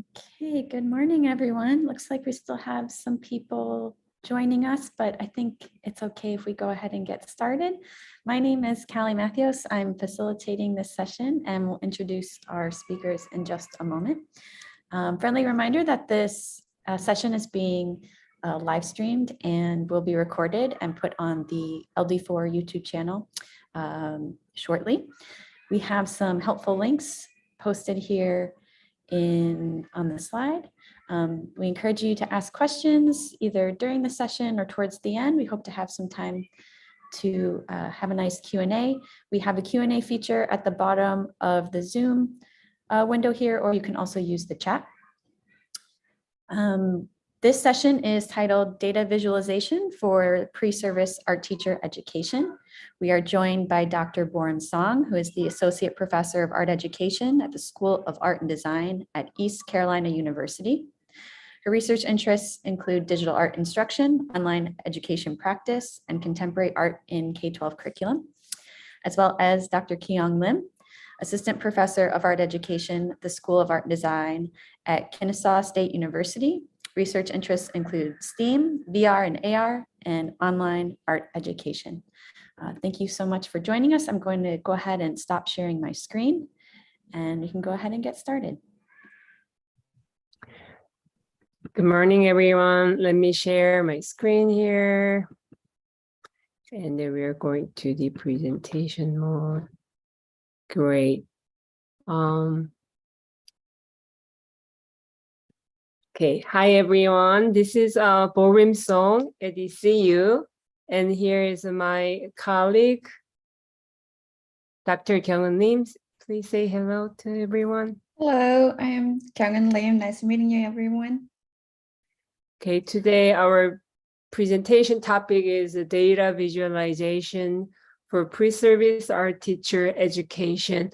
Okay, good morning, everyone. Looks like we still have some people joining us, but I think it's okay if we go ahead and get started. My name is Callie Matthews. I'm facilitating this session and we'll introduce our speakers in just a moment. Friendly reminder that this session is being live streamed and will be recorded and put on the LD4 YouTube channel shortly. We have some helpful links posted here on the slide. We encourage you to ask questions either during the session or towards the end. We hope to have some time to have a nice Q&A. We have a Q&A feature at the bottom of the Zoom window here, or you can also use the chat. This session is titled Data Visualization for Pre-Service Art Teacher Education. We are joined by Dr. Boren Song, who is the Associate Professor of Art Education at the School of Art and Design at East Carolina University. Her research interests include digital art instruction, online education practice, and contemporary art in K-12 curriculum, as well as Dr. Kyung Lim, Assistant Professor of Art Education at the School of Art and Design at Kennesaw State University. Research interests include STEAM, VR and AR, and online art education. Thank you so much for joining us. I'm going to go ahead and stop sharing my screen, and we can go ahead and get started. Good morning, everyone. Let me share my screen here. And then we are going to the presentation mode. Great. Okay, hi everyone. This is Borim Song at ECU, and here is my colleague, Dr. Kyung Lim. Please say hello to everyone. Hello, I am Kyung Lim. Nice meeting you, everyone. Okay, today our presentation topic is data visualization for pre-service art teacher education.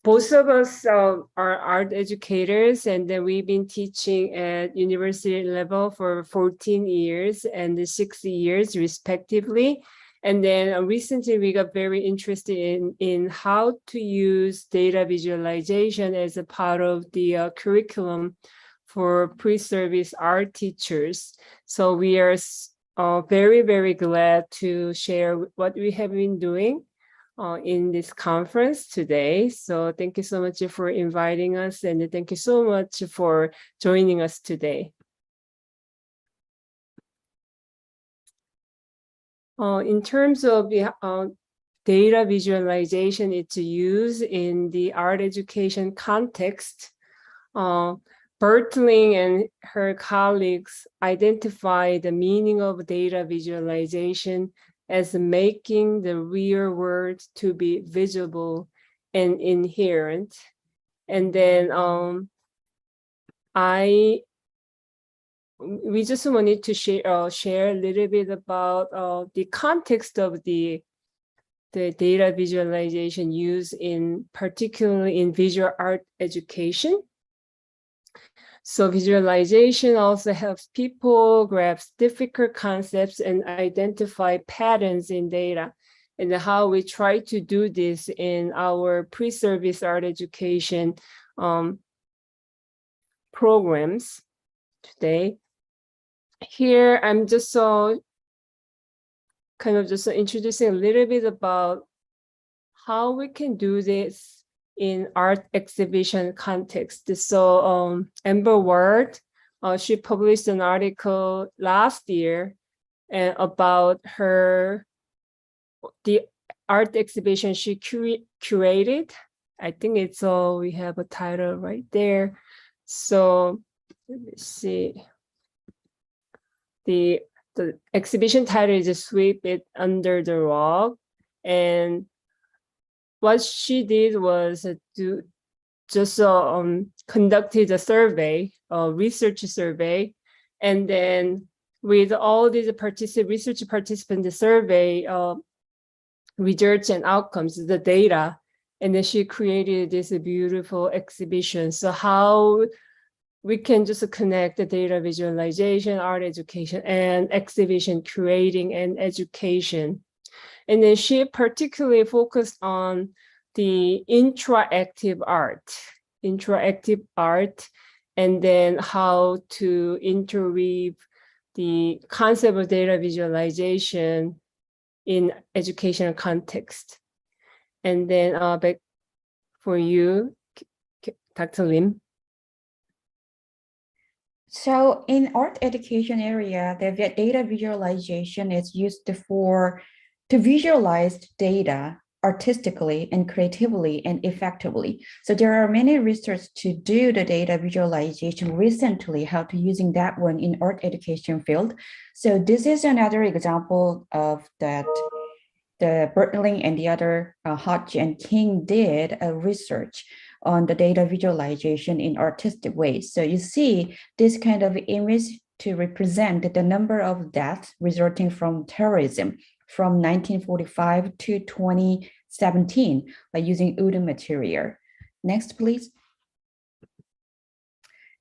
Both of us are art educators, and then we've been teaching at university level for 14 years and 6 years respectively. And then recently we got very interested in how to use data visualization as a part of the curriculum for pre-service art teachers. So we are very, very glad to share what we have been doing in this conference today. So thank you so much for inviting us, and thank you so much for joining us today. In terms of data visualization, it's used in the art education context. Bertling and her colleagues identify the meaning of data visualization as making the real world to be visible and inherent. And then we just wanted to share a little bit about the context of the data visualization used particularly in visual art education. So visualization also helps people grasp difficult concepts and identify patterns in data, and how we try to do this in our pre-service art education programs today. Here, I'm just introducing a little bit about how we can do this in art exhibition context. So Amber Ward, she published an article last year about the art exhibition she curated. I think it's all, we have a title right there. So let me see. The exhibition title is Sweep It Under the Rug. And what she did was to just conducted a survey, a research survey, and then with all these research participants, the survey results and outcomes, the data, and then she created this beautiful exhibition. So how we can just connect the data visualization, art education, and exhibition creating and education. And then she particularly focused on the interactive art, and then how to interweave the concept of data visualization in educational context. And then back for you, Dr. Lim. So in art education area, the data visualization is used to visualize data artistically and creatively and effectively. So there are many research to do the data visualization recently, how to using that one in art education field. So this is another example of that the Bertling and the other Hodge and King did a research on the data visualization in artistic ways. So you see this kind of image to represent the number of deaths resulting from terrorism from 1945 to 2017 by using wooden material. Next, please.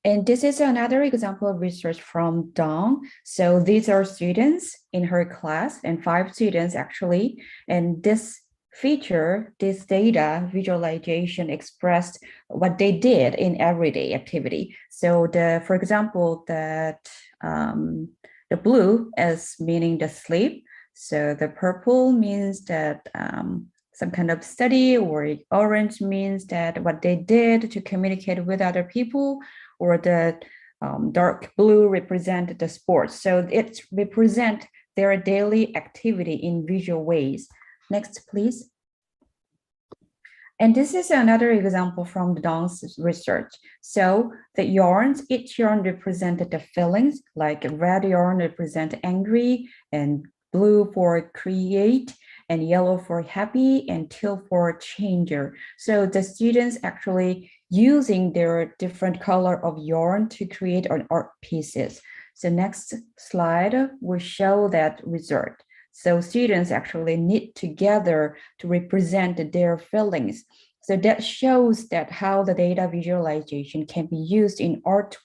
And this is another example of research from Dong. So these are students in her class and 5 students actually. And this feature, this data visualization expressed what they did in everyday activity. So for example, the blue is meaning the sleep. So the purple means that some kind of study, or orange means that what they did to communicate with other people, or the dark blue represent the sports. So it represent their daily activity in visual ways. Next, please. And this is another example from the Dong's research. So the yarns, each yarn represented the feelings, like red yarn represent angry, and blue for create, and yellow for happy, and teal for changer. So the students actually using their different color of yarn to create an art pieces. So next slide will show that result. So students actually knit together to represent their feelings. So that shows that how the data visualization can be used in art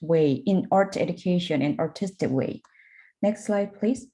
education and artistic way. Next slide, please.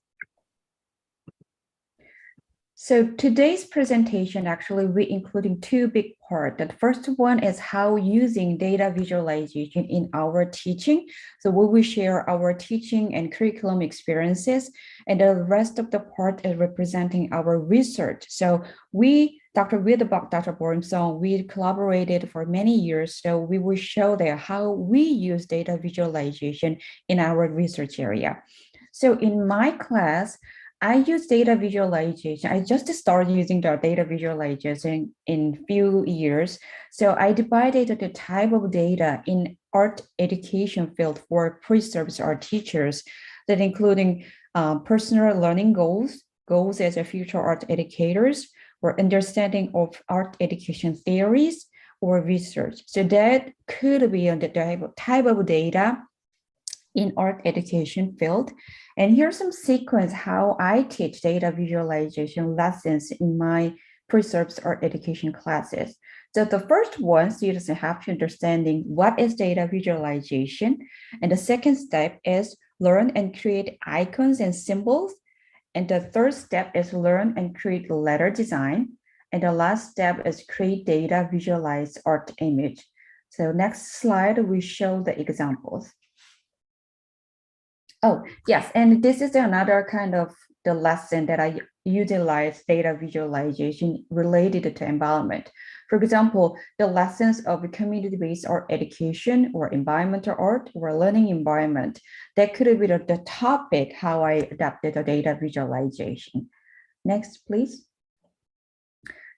So today's presentation, actually, we're including 2 big parts. The first one is how using data visualization in our teaching. So we will share our teaching and curriculum experiences, and the rest of the part is representing our research. So we, Dr. Widebach, Dr. Bormsong, we collaborated for many years. So we will show there how we use data visualization in our research area. So in my class, I use data visualization. I just started using the data visualization in few years. So I divided the type of data in art education field for pre-service art teachers, that including personal learning goals as a future art educators, or understanding of art education theories or research. So that could be on the type of data in art education field. And here's some sequence how I teach data visualization lessons in my pre-service art education classes. So the first one, students have to understanding what is data visualization. And the second step is learn and create icons and symbols. And the third step is learn and create letter design. And the last step is create data visualize art image. So next slide, we show the examples. Oh, yes, and this is another kind of the lesson that I utilize data visualization related to environment. For example, the lessons of community-based art education or environmental art or learning environment, that could be the topic how I adapted the data visualization. Next, please.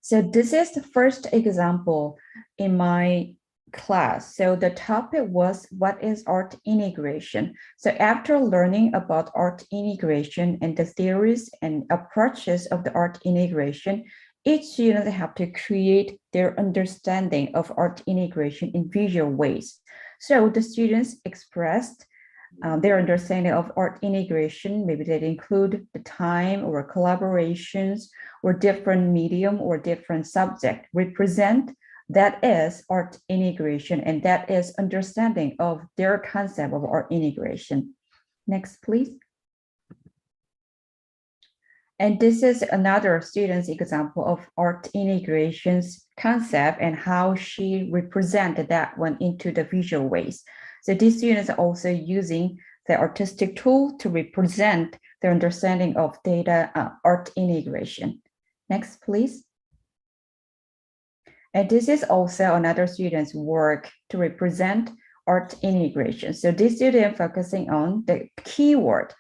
So this is the first example in my class. So the topic was, what is art integration? So after learning about art integration and the theories and approaches of the art integration, each student have to create their understanding of art integration in visual ways. So the students expressed their understanding of art integration. Maybe that include the time or collaborations or different medium or different subject represent. That is art integration, and that is understanding of their concept of art integration. Next, please. And this is another student's example of art integration's concept and how she represented that one into the visual ways. So these students are also using the artistic tool to represent their understanding of data art integration. Next, please. And this is also another student's work to represent art integration. So this student focusing on the keyword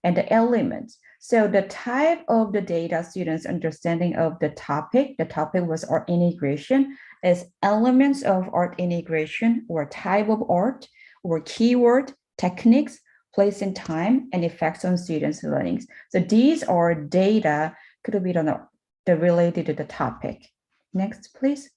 and the elements. So the type of the data students' understanding of the topic was art integration, is elements of art integration or type of art or keyword, techniques, place in time, and effects on students' learning. So these are data could be related to the topic. Next, please.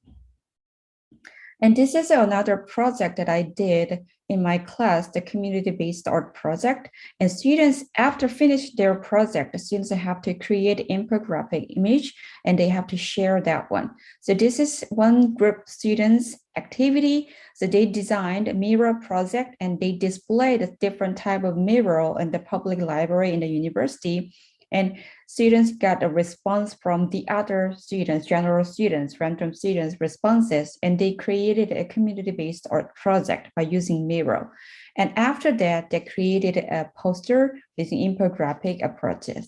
And this is another project that I did in my class, the community-based art project. And students, after finish their project, the students have to create infographic image and they have to share that one. So this is one group students activity. So they designed a mirror project and they displayed a different type of mural in the public library in the university. And students got a response from the other students, general students, random students responses, and they created a community-based art project by using Miro. And after that, they created a poster using infographic approaches.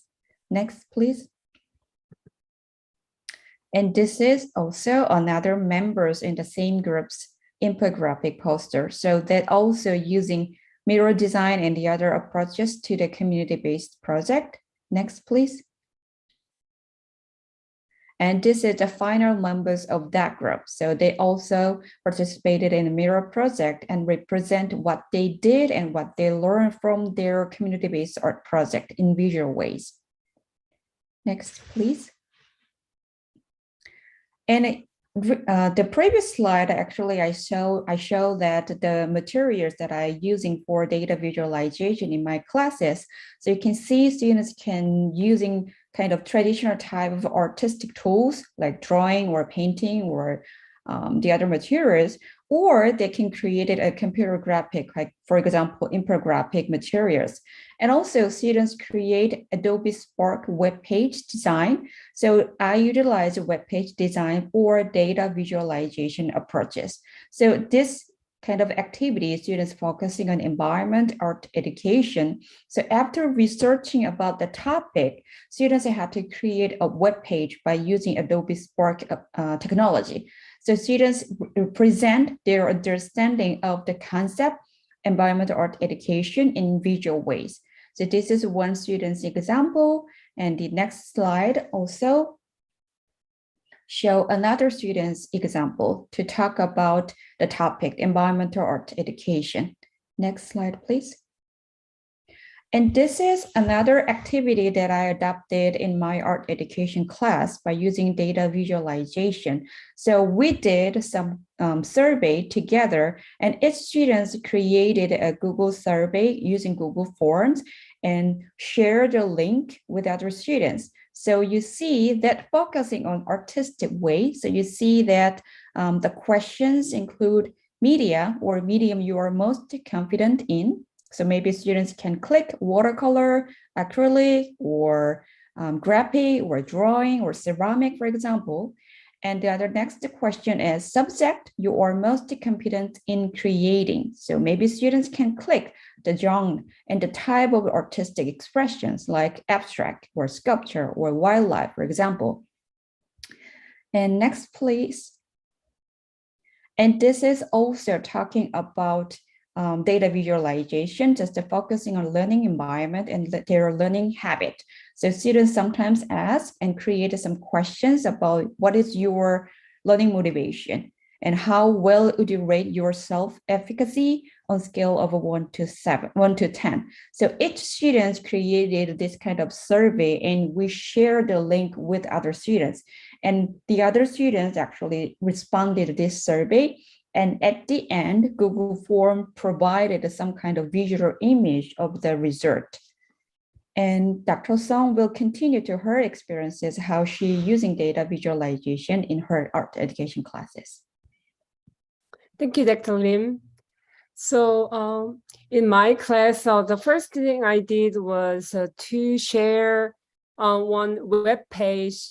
Next, please. And this is also another members in the same group's infographic poster. So that also using Miro design and the other approaches to the community-based project. Next, please. And this is the final members of that group. So they also participated in the Mirror project and represent what they did and what they learned from their community-based art project in visual ways. Next, please. And the previous slide, actually, I show that the materials that I'm using for data visualization in my classes. So you can see students can using kind of traditional type of artistic tools like drawing or painting or the other materials, or they can create a computer graphic, like for example, infographic materials. And also students create Adobe Spark web page design. So I utilize web page design for data visualization approaches. So this kind of activity, students focusing on environment, art education. So after researching about the topic, students have to create a web page by using Adobe Spark technology. So students present their understanding of the concept, environmental art education in visual ways. So this is one student's example, and the next slide also show another student's example to talk about the topic, environmental art education. Next slide, please. And this is another activity that I adopted in my art education class by using data visualization. So we did some survey together, and each student created a Google survey using Google Forms and shared the link with other students. So you see that focusing on artistic way. So you see that the questions include media or medium you are most confident in. So maybe students can click watercolor, acrylic, or graphic, or drawing, or ceramic, for example. And the other next question is subject you are most competent in creating. So maybe students can click the genre and the type of artistic expressions like abstract or sculpture or wildlife, for example. And next, please. And this is also talking about data visualization, just focusing on learning environment and their learning habit. So students sometimes ask and create some questions about what is your learning motivation and how well would you rate your self-efficacy on scale of 1 to 10. So each student created this kind of survey and we share the link with other students. And the other students actually responded to this survey. And at the end, Google Form provided some kind of visual image of the result. And Dr. Song will continue to her experiences, how she using data visualization in her art education classes. Thank you, Dr. Lim. So in my class, the first thing I did was to share one web page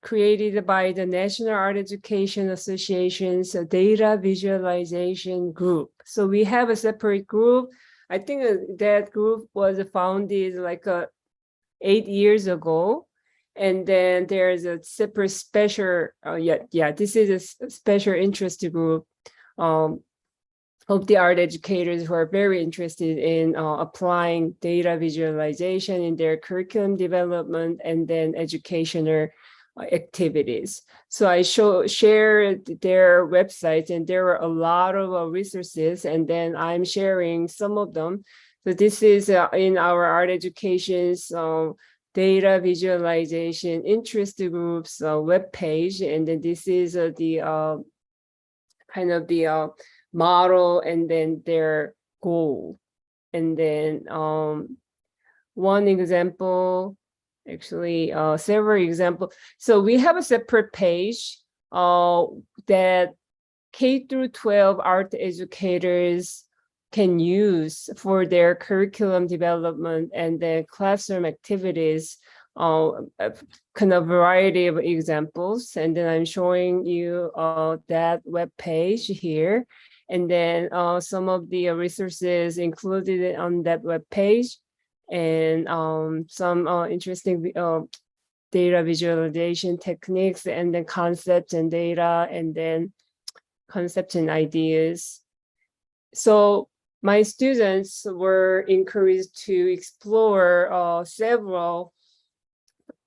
created by the National Art Education Association's Data Visualization Group. So we have a separate group. I think that group was founded like 8 years ago. And then there's a separate special, this is a special interest group of the art educators who are very interested in applying data visualization in their curriculum development and then educational activities. So I shared their websites, and there were a lot of resources, and then I'm sharing some of them. So this is in our art education's data visualization interest groups webpage, and then this is the kind of the model and then their goal. And then one example, actually several examples. So we have a separate page that K through 12 art educators can use for their curriculum development and their classroom activities, kind of variety of examples. And then I'm showing you that web page here. And then some of the resources included on that web page, and some interesting data visualization techniques, and then concepts and data, and then concepts and ideas. So my students were encouraged to explore several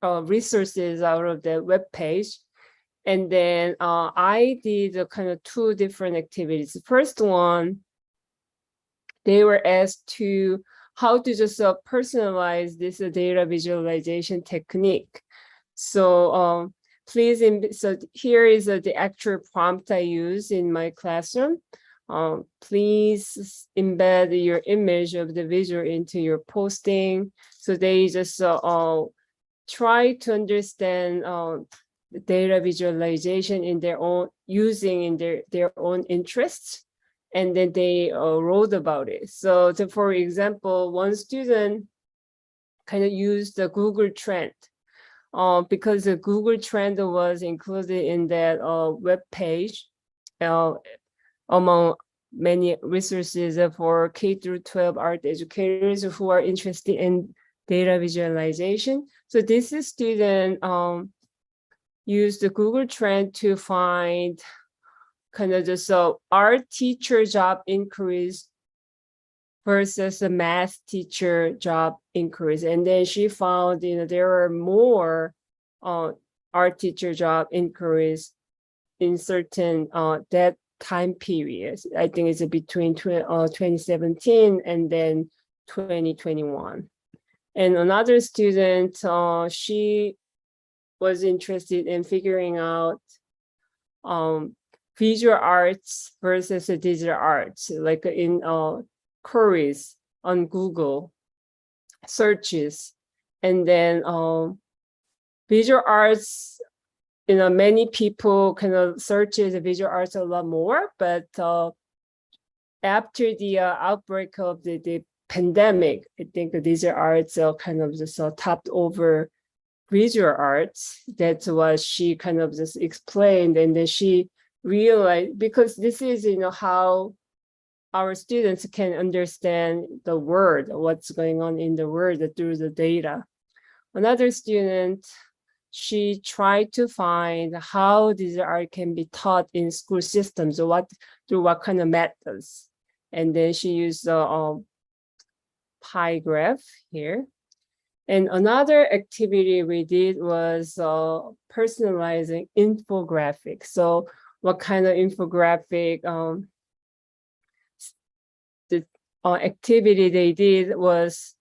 resources out of the web page. And then I did a kind of 2 different activities. The first one, they were asked to how to just personalize this data visualization technique. So please, so here is the actual prompt I use in my classroom. Please embed your image of the visual into your posting. So they just try to understand the data visualization in their own, using in their own interests, and then they wrote about it. So for example, one student kind of used the Google Trend because the Google Trend was included in that web page among many resources for K through 12 art educators who are interested in data visualization. So this student used the Google Trend to find kind of just art teacher job increase versus a math teacher job increase. And then she found, there are more art teacher job increase in certain that time periods. I think it's between 2017 and then 2021. And another student, she was interested in figuring out visual arts versus digital arts, like in queries on Google searches. And then visual arts, many people kind of searches visual arts a lot more, but after the outbreak of the pandemic, I think these arts kind of just topped over visual arts. That's what she kind of just explained. And then she realized, because this is, how our students can understand the word, what's going on in the word through the data. Another student, she tried to find how this art can be taught in school systems, through what kind of methods. And then she used the pie graph here. And another activity we did was personalizing infographic. So what kind of infographic the activity they did was,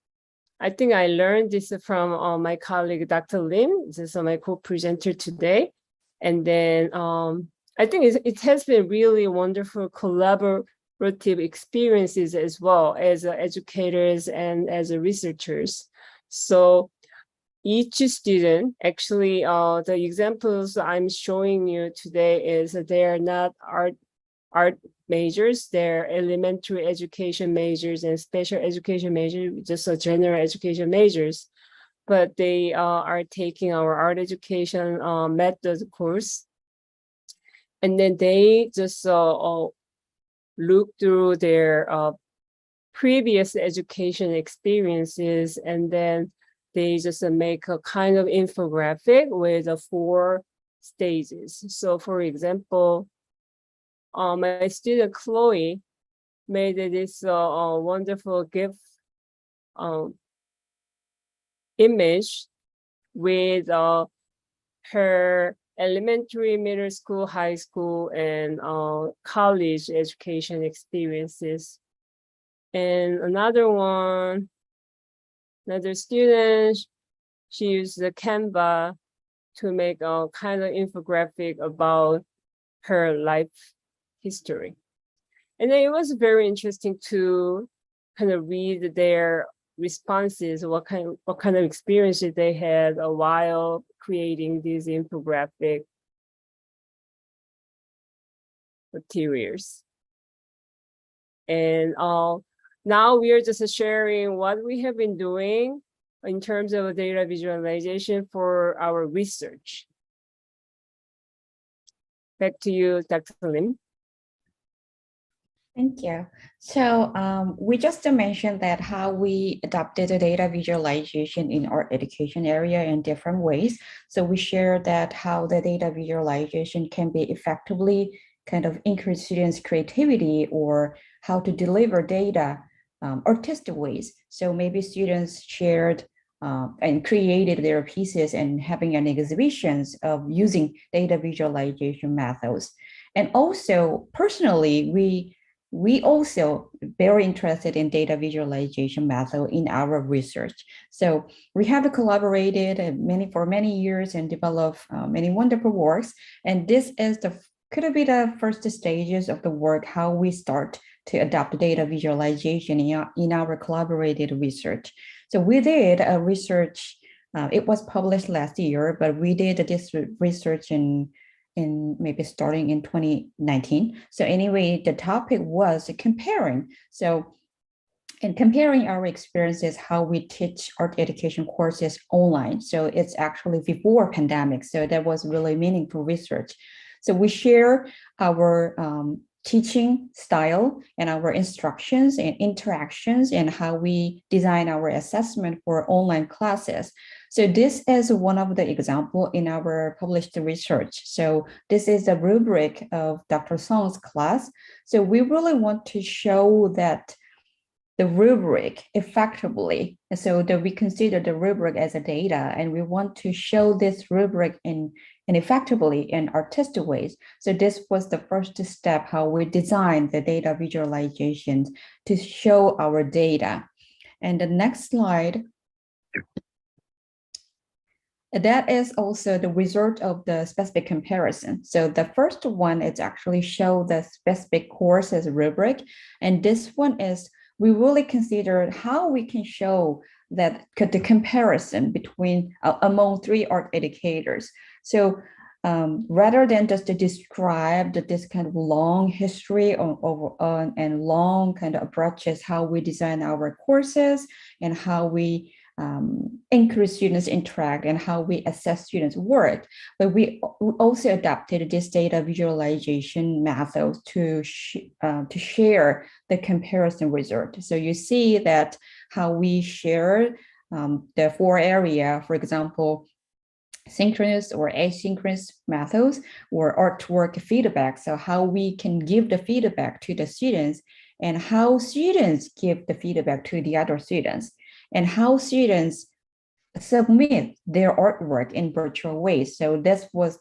I think I learned this from my colleague, Dr. Lim. This is my co-presenter today. And then I think it has been really wonderful collaborative experiences as well as educators and as researchers. So each student, actually, the examples I'm showing you today is that they are not art majors, they're elementary education majors and special education majors, just general education majors. but they are taking our art education methods course. And then they just look through their previous education experiences, and then they just make a kind of infographic with 4 stages. So for example, my student Chloe made this wonderful GIF image with her elementary, middle school, high school, and college education experiences. And another student, she used the Canva to make a kind of infographic about her life history. And then it was very interesting to kind of read their responses, what kind of experiences they had while creating these infographic materials. And now we are just sharing what we have been doing in terms of data visualization for our research. Back to you, Dr. Lim. Thank you. So we just mentioned that how we adopted the data visualization in our education area in different ways. So we shared that how the data visualization can be effectively kind of increase students' creativity or how to deliver data artistic ways. So maybe students shared and created their pieces and having an exhibitions of using data visualization methods. And also personally, we also very interested in data visualization method in our research. So we have collaborated for many years and developed many wonderful works. And this is could be the first stages of the work, how we start to adopt data visualization in our collaborated research. So we did a research, it was published last year, but we did this research in maybe starting in 2019. So anyway, the topic was comparing. So in comparing our experiences, how we teach art education courses online. So it's actually before pandemic. So that was really meaningful research. So we share our teaching style and our instructions and interactions and how we design our assessment for online classes. So this is one of the example in our published research. So this is a rubric of Dr. Song's class. So we really want to show that the rubric effectively, so that we consider the rubric as a data, and we want to show this rubric in effectively in artistic ways. So this was the first step, how we designed the data visualizations to show our data. And the next slide, that is also the result of the specific comparison. So the first one is actually show the specific courses rubric. And this one is, we really considered how we can show that the comparison between among 3 art educators. So rather than just to describe this kind of long history and long kind of approaches, how we design our courses and how we encourage students interact and how we assess students' work. But we also adapted this data visualization method to share the comparison result. So you see that how we share the 4 area, for example, synchronous or asynchronous methods or artwork feedback. So how we can give the feedback to the students and how students give the feedback to the other students, and how students submit their artwork in virtual ways. So this was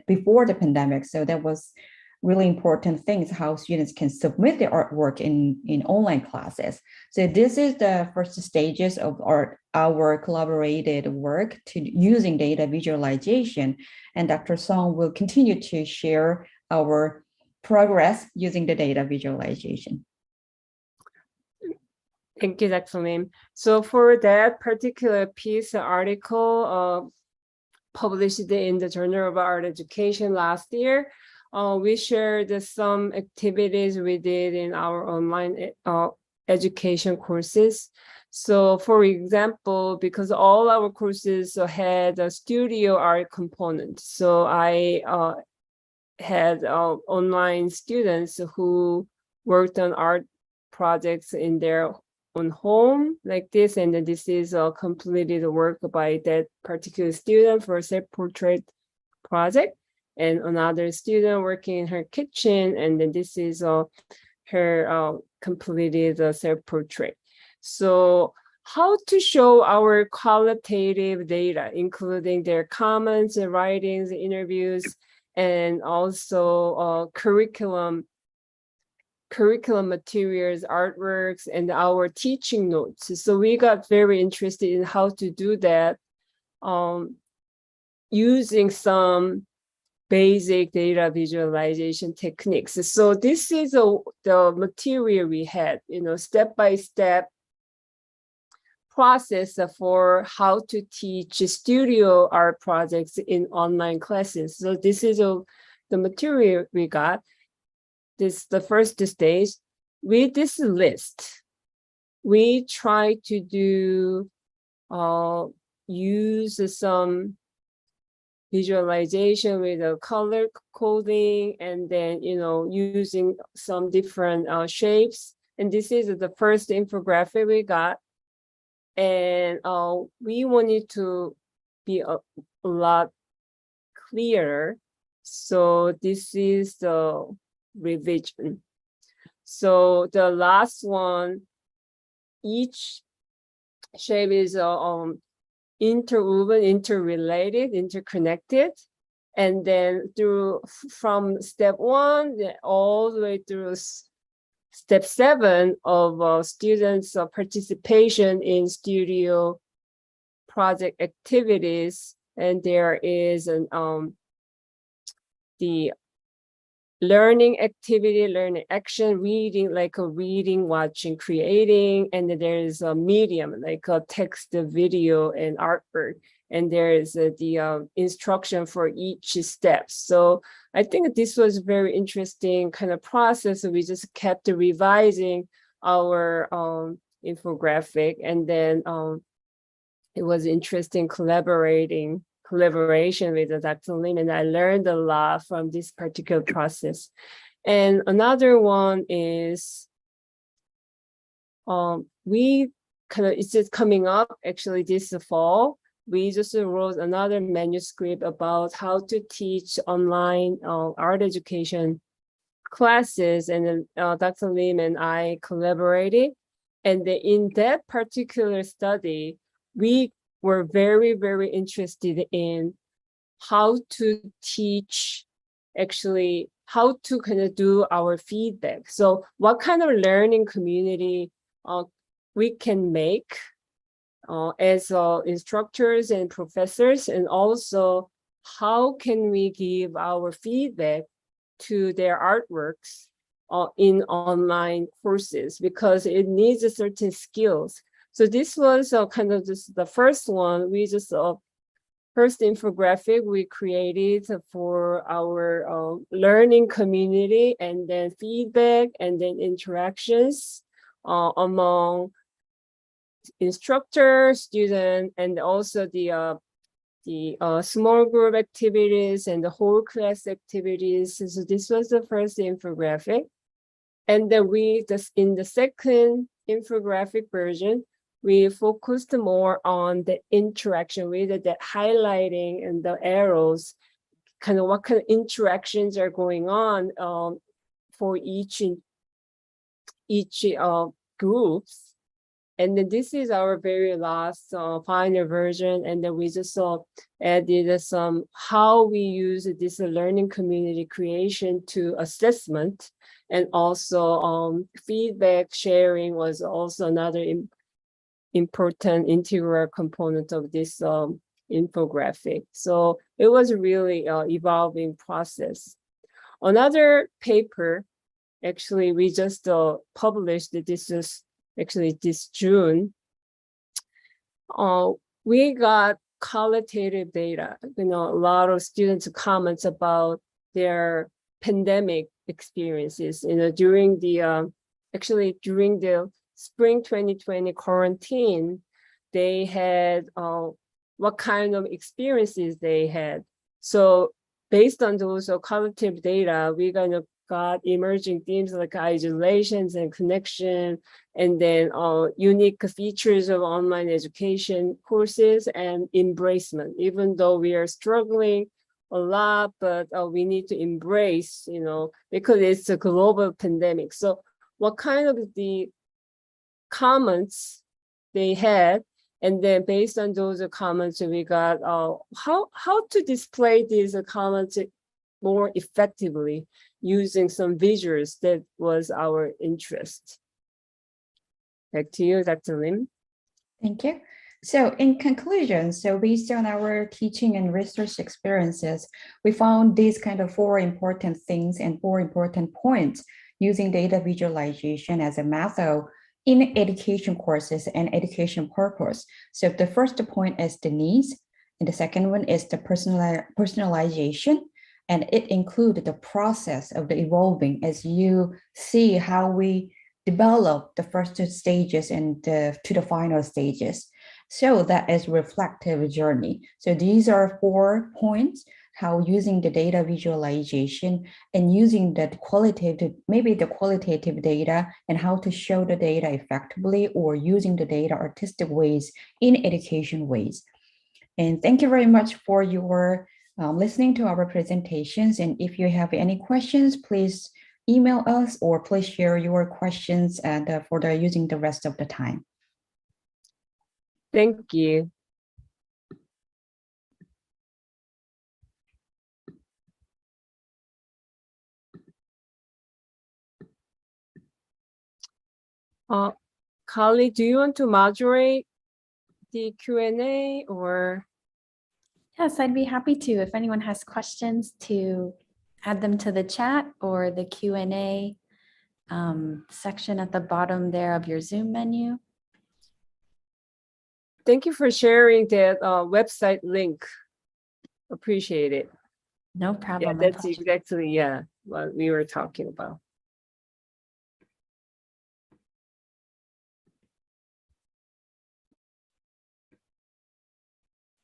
before the pandemic. So that was really important things, how students can submit their artwork in online classes. So this is the first stages of our collaborated work to using data visualization. And Dr. Song will continue to share our progress using the data visualization. Thank you, Dr. Lim. So for that particular piece, article published in the Journal of Art Education last year, we shared some activities we did in our online education courses. So for example, because all our courses had a studio art component, so I had online students who worked on art projects in their own home like this, and then this is a completed work by that particular student for a self-portrait project, and another student working in her kitchen, and then this is her completed self-portrait. So how to show our qualitative data, including their comments and writings, interviews, and also curriculum materials, artworks, and our teaching notes. So we got very interested in how to do that using some basic data visualization techniques. So this is the material we had, step-by-step process for how to teach studio art projects in online classes. So this is the material we got. This is the first stage. With this list, we try to do use some visualization with a color coding, and then using some different shapes. And this is the first infographic we got. And we wanted to be a lot clearer. So this is the revision. So the last one, each shape is interwoven, interrelated, interconnected. And then from step 1 all the way through step 7 of students' participation in studio project activities. And there is the learning activity, learning action, reading, like a reading, watching, creating, and then there is a medium like a text, video, and artwork, and there is the instruction for each step. So I think this was a very interesting kind of process. So we just kept revising our infographic, and then it was interesting collaboration with Dr. Lim, and I learned a lot from this particular process. And another one is it's just coming up actually this fall. We just wrote another manuscript about how to teach online art education classes, and then Dr. Lim and I collaborated. And in that particular study, we were very, very interested in how to teach, actually, how to kind of do our feedback. So what kind of learning community we can make as instructors and professors, and also how can we give our feedback to their artworks in online courses, because it needs a certain skills. So this was kind of just the first one. We just first infographic we created for our learning community, and then feedback, and then interactions among instructor, student, and also the small group activities and the whole class activities. So this was the first infographic. And then in the second infographic version, we focused more on the interaction with the highlighting and the arrows, kind of what kind of interactions are going on for each groups. And then this is our very last final version. And then we just added some how we use this learning community creation to assessment, and also feedback sharing was also another important integral component of this infographic. So it was really evolving process. Another paper, actually, we just published this June. We got qualitative data. A lot of students' comments about their pandemic experiences. During the spring 2020 quarantine, they had what kind of experiences they had. So based on those qualitative data, we're going to got emerging themes like isolations and connection, and then unique features of online education courses and embracement. Even though we are struggling a lot, but we need to embrace, because it's a global pandemic. So what kind of the comments they had, and then based on those comments, we got how to display these comments more effectively using some visuals. That was our interest. Back to you, Dr. Lim. Thank you. So in conclusion, so based on our teaching and research experiences, we found these kind of 4 important things and 4 important points using data visualization as a method in education courses and education purpose. So the first point is the needs, and the second one is the personalization, and it includes the process of the evolving as you see how we develop the first stages and to the final stages. So that is reflective journey. So these are 4 points, how using the data visualization and using that qualitative, maybe the qualitative data, and how to show the data effectively, or using the data artistic ways in education ways. And thank you very much for your listening to our presentations. And if you have any questions, please email us or please share your questions and for using the rest of the time. Thank you. Carly, do you want to moderate the Q&A or? Yes, I'd be happy to. If anyone has questions, to add them to the chat or the Q&A section at the bottom there of your Zoom menu. Thank you for sharing that website link. Appreciate it. No problem. Yeah, that's exactly, what we were talking about.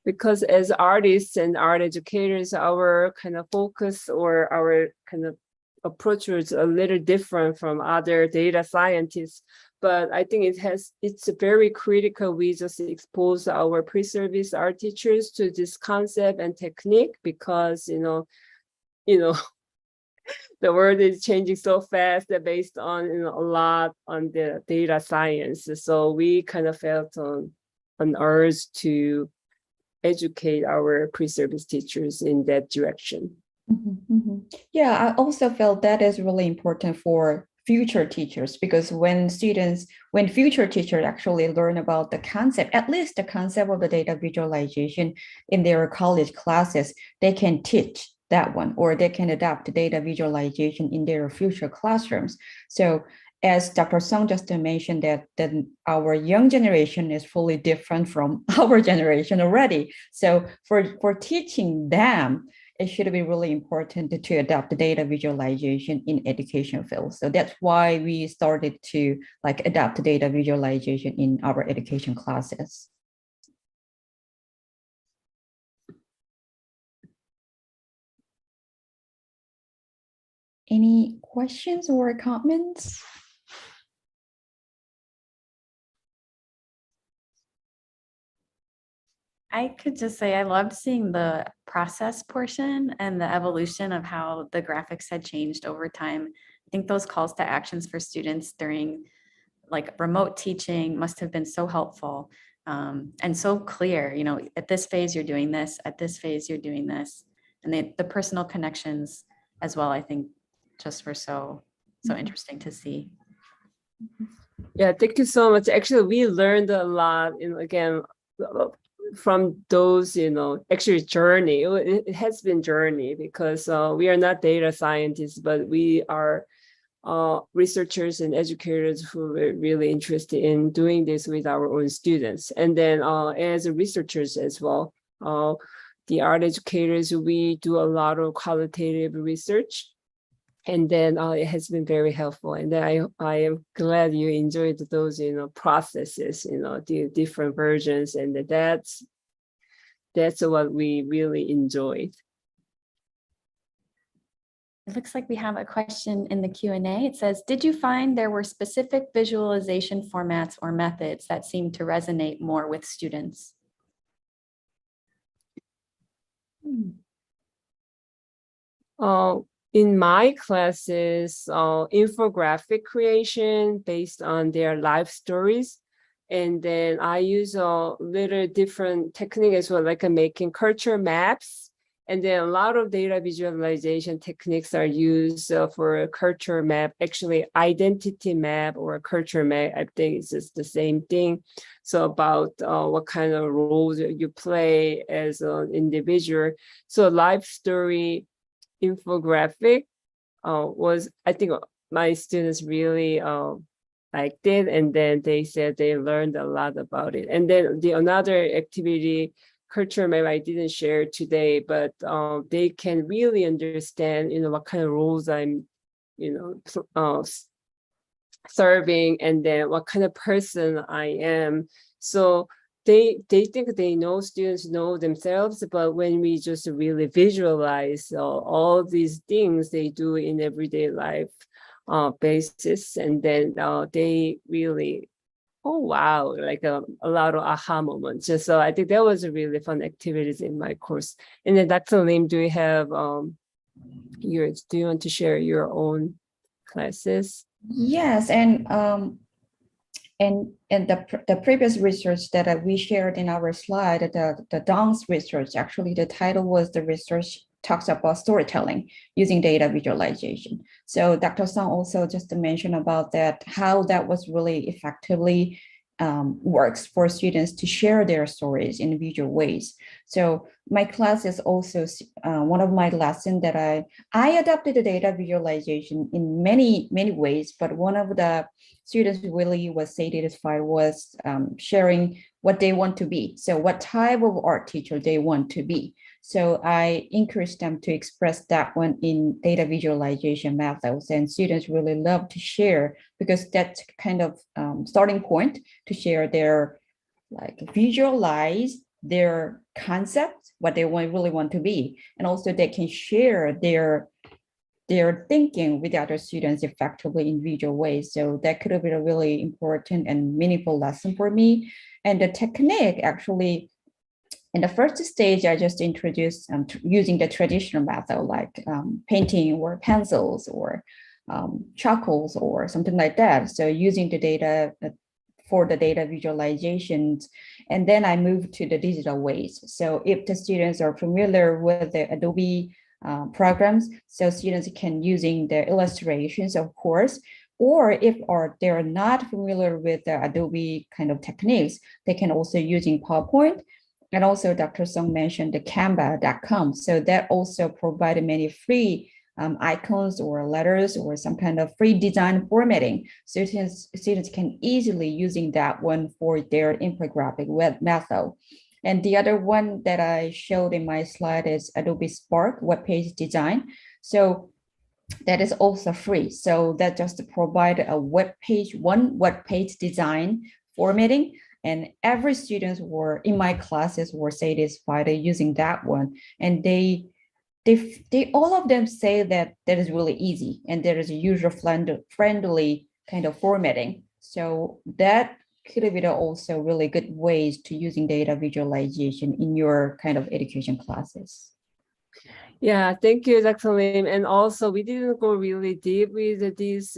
Because as artists and art educators, our kind of focus or our kind of approach is a little different from other data scientists. But I think it's very critical we just expose our pre-service art teachers to this concept and technique, because the world is changing so fast that based on a lot on the data science. So we kind of felt an urge to educate our pre-service teachers in that direction. Yeah, I also felt that is really important for future teachers, because when future teachers actually learn about the concept, at least the concept of the data visualization in their college classes, they can teach that one, or they can adapt data visualization in their future classrooms. So as Dr. Song just mentioned, that our young generation is fully different from our generation already. So for teaching them, it should be really important to adapt the data visualization in education field. So that's why we started to adapt data visualization in our education classes. Any questions or comments? I could just say I loved seeing the process portion and the evolution of how the graphics had changed over time. I think those calls to actions for students during remote teaching must have been so helpful and so clear. At this phase, you're doing this, at this phase, you're doing this. And the personal connections as well, I think just were so interesting to see. Yeah, thank you so much. Actually, we learned a lot, again, from those, actually journey. It has been journey, because we are not data scientists, but we are researchers and educators who are really interested in doing this with our own students. And then as researchers as well, the art educators, we do a lot of qualitative research. And then it has been very helpful. And then I am glad you enjoyed those, processes, the different versions. And that's what we really enjoyed. It looks like we have a question in the Q&A. It says, did you find there were specific visualization formats or methods that seemed to resonate more with students? In my classes, infographic creation based on their life stories. And then I use a little different technique as well, like making culture maps. And then a lot of data visualization techniques are used for a culture map, actually identity map or a culture map. I think it's just the same thing. So about what kind of roles you play as an individual. So life story infographic was, I think my students really liked it, and then they said they learned a lot about it. And then another activity, culture map, I didn't share today, but they can really understand, what kind of roles I'm, serving, and then what kind of person I am. So they think they know, students know themselves, but when we just really visualize all these things they do in everyday life basis, and then they really, oh wow, like a lot of aha moments. So I think that was a really fun activities in my course. And then Dr. Lim, do you have do you want to share your own classes? Yes, and the previous research that we shared in our slide, the Dong's research, actually the title was, the research talks about storytelling using data visualization. So Dr. Song also just mentioned about that, how that was really effectively works for students to share their stories in visual ways. So my class is also one of my lessons that I adopted the data visualization in many ways, but one of the students really was satisfied was sharing what they want to be. So what type of art teacher they want to be. So I encourage them to express that one in data visualization methods, and students really love to share, because that's kind of starting point to share their, like, visualize their concept, what they really want to be, and also they can share their thinking with other students effectively in visual ways. So that could have been a really important and meaningful lesson for me. And the technique, actually, in the first stage, I just introduced using the traditional method, like painting or pencils or charcoals or something like that. So using the data for the data visualizations, and then I moved to the digital ways. So if the students are familiar with the Adobe programs, so students can using the illustrations, of course, or if they're not familiar with the Adobe kind of techniques, they can also using PowerPoint. And also Dr. Song mentioned the canva.com. So that also provided many free icons or letters or some kind of free design formatting. So students can easily using that one for their infographic web method. And the other one that I showed in my slide is Adobe Spark web page design. So that is also free. So that just provide a web page design formatting. And every students were in my classes were satisfied using that one. And they all of them say that is really easy and there is a user friendly kind of formatting. So that could be also really good ways to using data visualization in your kind of education classes. Yeah, thank you, Dr. Lim. And also, we didn't go really deep with these,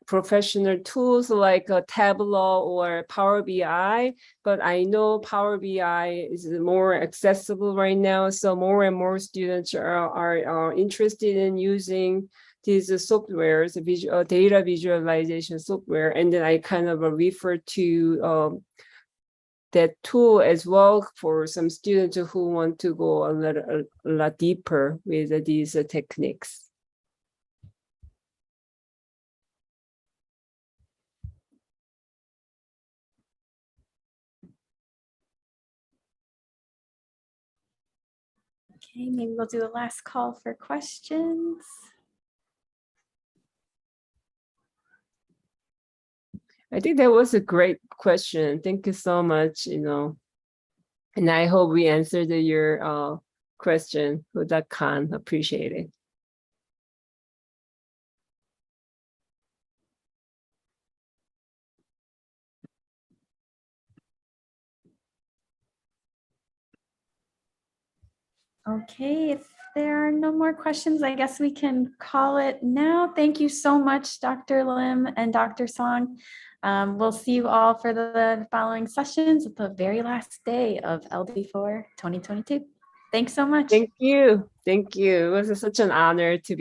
professional tools like Tableau or Power BI, but I know Power BI is more accessible right now. So more and more students are interested in using these softwares, data visualization software. And then I kind of refer to that tool as well for some students who want to go a lot deeper with these techniques. Okay, maybe we'll do a last call for questions. I think that was a great question. Thank you so much, and I hope we answered your question, Huda Khan. Appreciate it. Okay, if there are no more questions, I guess we can call it now. Thank you so much, Dr. Lim and Dr. Song. We'll see you all for the following sessions at the very last day of LD4 2022. Thanks so much. Thank you. Thank you. It was such an honor to be